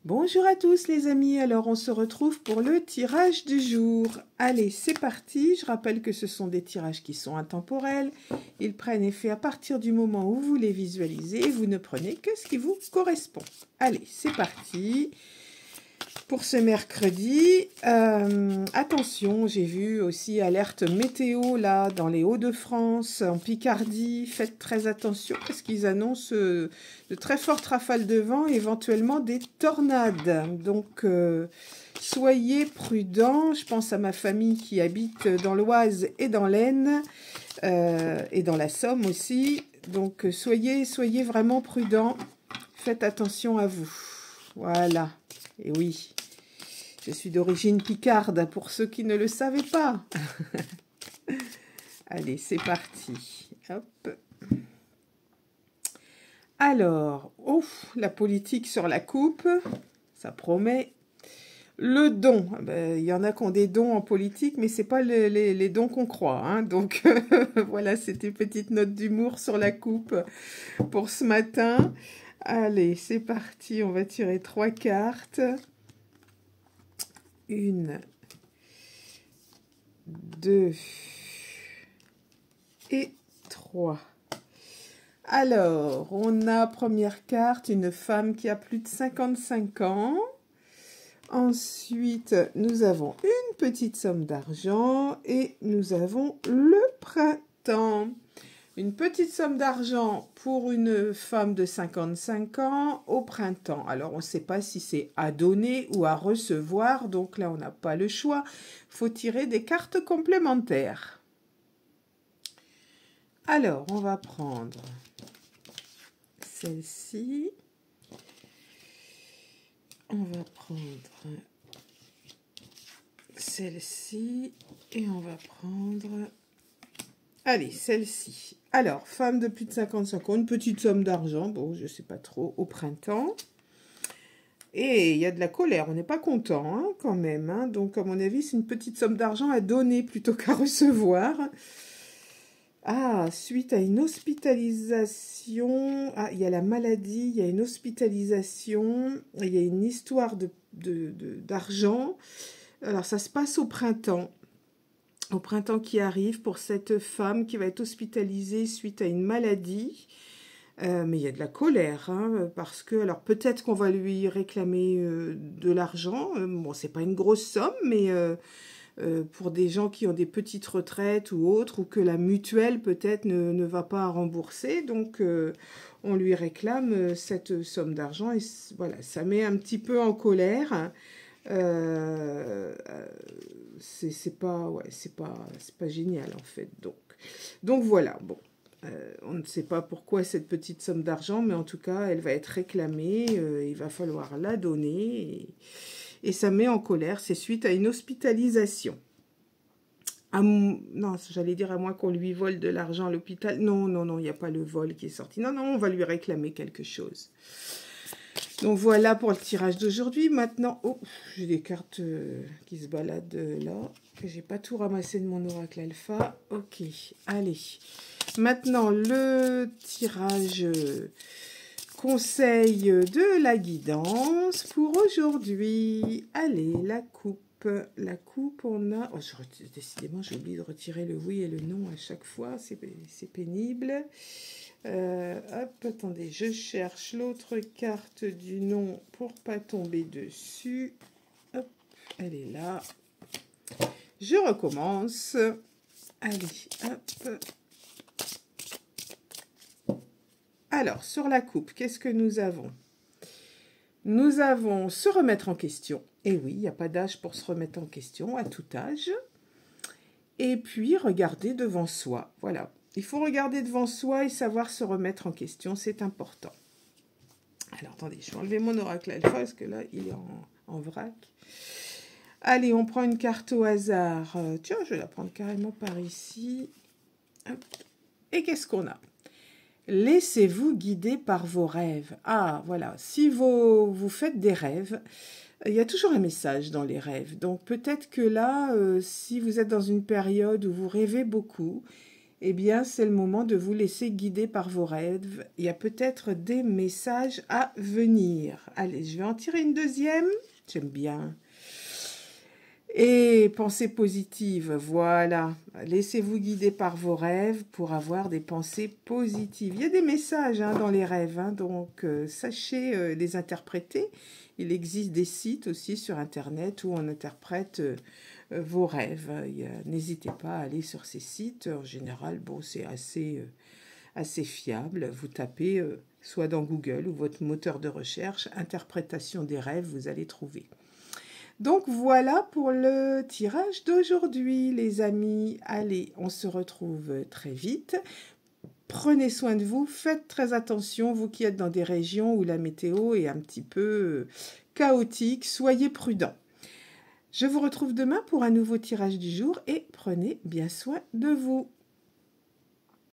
Bonjour à tous les amis, alors on se retrouve pour le tirage du jour. Allez, c'est parti, je rappelle que ce sont des tirages qui sont intemporels. Ils prennent effet à partir du moment où vous les visualisez, vous ne prenez que ce qui vous correspond. Allez, c'est parti. Pour ce mercredi, attention, j'ai vu aussi alerte météo là dans les Hauts-de-France, en Picardie. Faites très attention parce qu'ils annoncent de très fortes rafales de vent, éventuellement des tornades. Donc, soyez prudents. Je pense à ma famille qui habite dans l'Oise et dans l'Aisne et dans la Somme aussi. Donc, soyez vraiment prudents. Faites attention à vous. Voilà. Et oui, je suis d'origine picarde, pour ceux qui ne le savaient pas. Allez, c'est parti. Hop. Alors, ouf, la politique sur la coupe, ça promet. Le don, ben, y en a qui ont des dons en politique, mais ce n'est pas les dons qu'on croit. Hein. Donc, voilà, c'était une petite note d'humour sur la coupe pour ce matin. Allez, c'est parti, on va tirer 3 cartes. 1, 2 et 3. Alors, on a première carte, une femme qui a plus de 55 ans. Ensuite, nous avons une petite somme d'argent et nous avons le printemps. Une petite somme d'argent pour une femme de 55 ans au printemps. Alors, on ne sait pas si c'est à donner ou à recevoir. Donc là, on n'a pas le choix. Il faut tirer des cartes complémentaires. Alors, on va prendre celle-ci. On va prendre celle-ci. Et on va prendre... Allez, celle-ci. Alors, femme de plus de 55 ans, une petite somme d'argent, bon, je ne sais pas trop, au printemps. Et il y a de la colère, on n'est pas content, hein, quand même. Hein. Donc, à mon avis, c'est une petite somme d'argent à donner plutôt qu'à recevoir. Ah, suite à une hospitalisation, ah, il y a la maladie, il y a une hospitalisation, il y a une histoire d'argent. Alors, ça se passe au printemps. Au printemps qui arrive pour cette femme qui va être hospitalisée suite à une maladie. Mais il y a de la colère, hein, parce que, alors peut-être qu'on va lui réclamer de l'argent. Bon, c'est pas une grosse somme, mais pour des gens qui ont des petites retraites ou autres, ou que la mutuelle peut-être ne va pas rembourser, donc on lui réclame cette somme d'argent. Et voilà, ça met un petit peu en colère. C'est pas génial en fait, donc voilà, bon, on ne sait pas pourquoi cette petite somme d'argent, mais en tout cas elle va être réclamée, il va falloir la donner, et ça met en colère. C'est suite à une hospitalisation. Non, j'allais dire à moins qu'on lui vole de l'argent à l'hôpital. Non, il n'y a pas le vol qui est sorti. Non, on va lui réclamer quelque chose. Donc voilà pour le tirage d'aujourd'hui. Maintenant, oh, j'ai des cartes qui se baladent là. J'ai pas tout ramassé de mon oracle alpha. Ok, allez. Maintenant, le tirage conseil de la guidance pour aujourd'hui. Allez, la coupe. La coupe, on a... Oh, décidément, j'ai oublié de retirer le oui et le non à chaque fois. C'est pénible. Hop, attendez, je cherche l'autre carte du nom pour pas tomber dessus. Hop, elle est là. Je recommence. Allez, hop. Alors, sur la coupe, qu'est-ce que nous avons? Nous avons se remettre en question. Et oui, il n'y a pas d'âge pour se remettre en question, à tout âge. Et puis, regarder devant soi. Voilà. Il faut regarder devant soi et savoir se remettre en question, c'est important. Alors, attendez, je vais enlever mon oracle alpha, parce que là, il est en vrac. Allez, on prend une carte au hasard. Tiens, je vais la prendre carrément par ici. Hop. Et qu'est-ce qu'on a? Laissez-vous guider par vos rêves. Ah, voilà, si vous faites des rêves, il y a toujours un message dans les rêves. Donc, peut-être que là, si vous êtes dans une période où vous rêvez beaucoup, eh bien, c'est le moment de vous laisser guider par vos rêves. Il y a peut-être des messages à venir. Allez, je vais en tirer une deuxième. J'aime bien. Et pensée positive, voilà. Laissez-vous guider par vos rêves pour avoir des pensées positives. Il y a des messages dans les rêves, donc sachez les interpréter. Il existe des sites aussi sur Internet où on interprète vos rêves. N'hésitez pas à aller sur ces sites. En général, bon, c'est assez fiable. Vous tapez soit dans Google ou votre moteur de recherche, interprétation des rêves, vous allez trouver. Donc voilà pour le tirage d'aujourd'hui, les amis. Allez, on se retrouve très vite. Prenez soin de vous, faites très attention, vous qui êtes dans des régions où la météo est un petit peu chaotique, soyez prudents. Je vous retrouve demain pour un nouveau tirage du jour et prenez bien soin de vous.